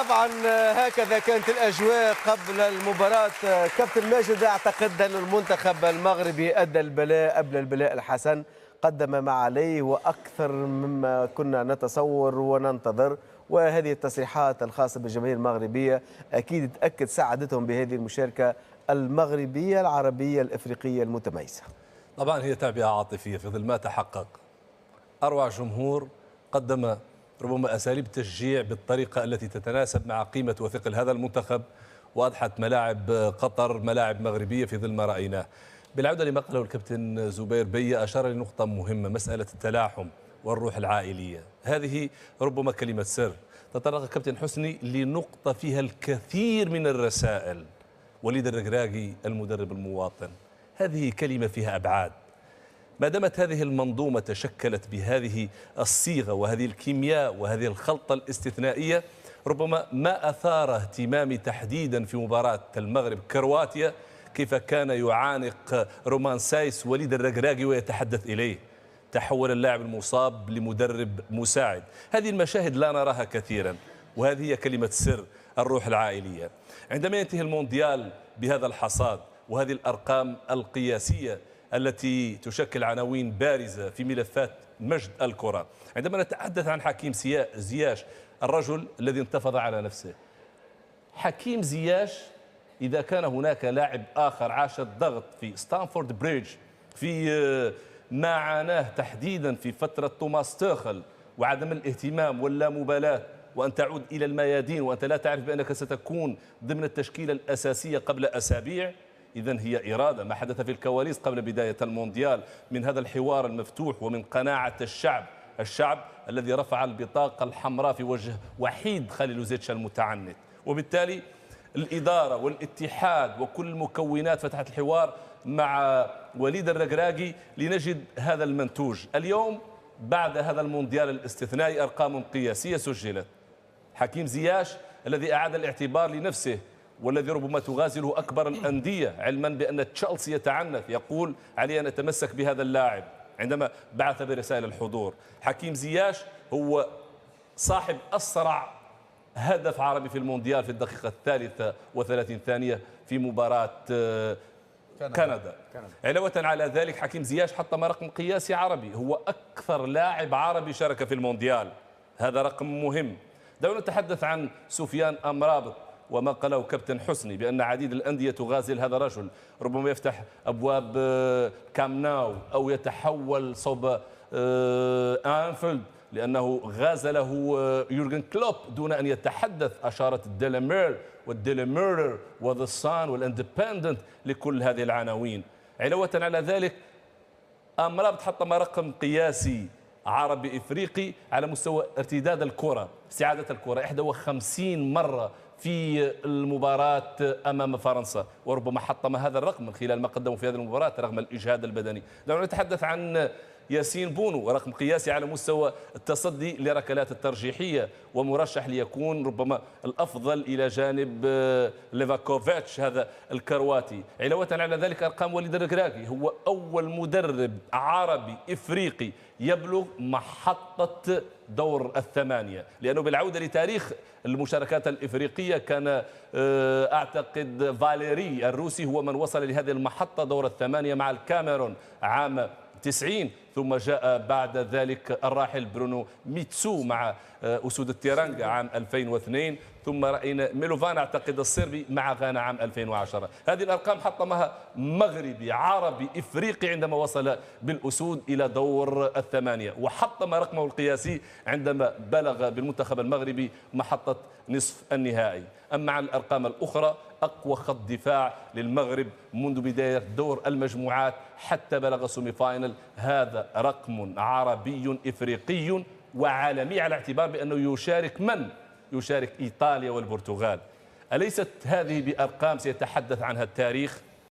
طبعا هكذا كانت الأجواء قبل المباراة. كابتن ماجد، أعتقد أن المنتخب المغربي أدى البلاء قبل البلاء الحسن، قدم ما عليه وأكثر مما كنا نتصور وننتظر، وهذه التصريحات الخاصة بالجماهير المغربية أكيد تأكد سعادتهم بهذه المشاركة المغربية العربية الإفريقية المتميزة. طبعا هي تعبئة عاطفية في ظل ما تحقق. أروع جمهور قدم ربما أساليب تشجيع بالطريقة التي تتناسب مع قيمة وثقل هذا المنتخب، وأضحت ملاعب قطر ملاعب مغربية في ظل ما رأيناه. بالعودة لما قاله الكابتن زبير بية، أشار لنقطة مهمة، مسألة التلاحم والروح العائلية. هذه ربما كلمة سر. تطرق الكابتن حسني لنقطة فيها الكثير من الرسائل. وليد الركراكي المدرب المواطن، هذه كلمة فيها أبعاد. ما دامت هذه المنظومة تشكلت بهذه الصيغة وهذه الكيمياء وهذه الخلطة الاستثنائية، ربما ما أثار اهتمامي تحديدا في مباراة المغرب كرواتيا كيف كان يعانق رومان سايس وليد الركراكي ويتحدث إليه. تحول اللاعب المصاب لمدرب مساعد. هذه المشاهد لا نراها كثيرا، وهذه هي كلمة سر الروح العائلية. عندما ينتهي المونديال بهذا الحصاد وهذه الأرقام القياسية التي تشكل عناوين بارزة في ملفات مجد الكرة، عندما نتحدث عن حكيم زياش الرجل الذي انتفض على نفسه، حكيم زياش إذا كان هناك لاعب آخر عاش الضغط في ستانفورد بريدج في ما عاناه تحديدا في فترة توماس توخل وعدم الاهتمام واللامبالاة، وأن تعود إلى الميادين وأنت لا تعرف بأنك ستكون ضمن التشكيلة الأساسية قبل أسابيع، إذن هي إرادة. ما حدث في الكواليس قبل بداية المونديال من هذا الحوار المفتوح ومن قناعة الشعب الذي رفع البطاقة الحمراء في وجه وحيد خليلوزيتش المتعنت. وبالتالي الإدارة والاتحاد وكل المكونات فتحت الحوار مع وليد الركراكي لنجد هذا المنتوج. اليوم بعد هذا المونديال الاستثنائي أرقام قياسية سجلت. حكيم زياش الذي أعاد الاعتبار لنفسه والذي ربما تغازله أكبر الأندية، علما بأن تشيلسي يتعنف، يقول علي أن أتمسك بهذا اللاعب عندما بعث برسائل الحضور. حكيم زياش هو صاحب أسرع هدف عربي في المونديال في الدقيقة 33 ثانية في مباراة كندا. علاوة على ذلك حكيم زياش حطم رقم قياسي عربي، هو أكثر لاعب عربي شارك في المونديال، هذا رقم مهم. دعونا نتحدث عن سفيان أمرابط وما قاله كابتن حسني بأن عديد الأندية تغازل هذا الرجل، ربما يفتح أبواب كام ناو أو يتحول صوب أنفيلد لأنه غازله يورجن كلوب دون أن يتحدث. أشارت الديليمير والديليميرر وذا سان والاندبندنت لكل هذه العناوين. علاوة على ذلك أمرابط حطم رقم قياسي عربي إفريقي على مستوى ارتداد الكرة، استعادة الكرة 51 مرة في المباراة أمام فرنسا، وربما حطم هذا الرقم من خلال ما قدموا في هذه المباراة رغم الإجهاد البدني. دعونا نتحدث عن ياسين بونو، رقم قياسي على مستوى التصدي لركلات الترجيحية ومرشح ليكون ربما الأفضل إلى جانب ليفاكوفيتش هذا الكرواتي. علاوة على ذلك أرقام وليد الركراكي، هو أول مدرب عربي إفريقي يبلغ محطة دور الثمانية، لأنه بالعودة لتاريخ المشاركات الإفريقية كان أعتقد فاليري الروسي هو من وصل لهذه المحطة دور الثمانية مع الكاميرون عام 90، ثم جاء بعد ذلك الراحل برونو ميتسو مع أسود التيرانجا عام 2002، ثم رأينا ميلوفان أعتقد الصربي مع غانا عام 2010. هذه الأرقام حطمها مغربي عربي إفريقي عندما وصل بالأسود إلى دور الثمانية، وحطم رقمه القياسي عندما بلغ بالمنتخب المغربي محطة نصف النهائي. أما عن الأرقام الأخرى، أقوى خط دفاع للمغرب منذ بداية دور المجموعات حتى بلغ سيمي فاينل، هذا رقم عربي إفريقي وعالمي، على اعتبار بأنه يشارك إيطاليا والبرتغال. أليست هذه بأرقام سيتحدث عنها التاريخ؟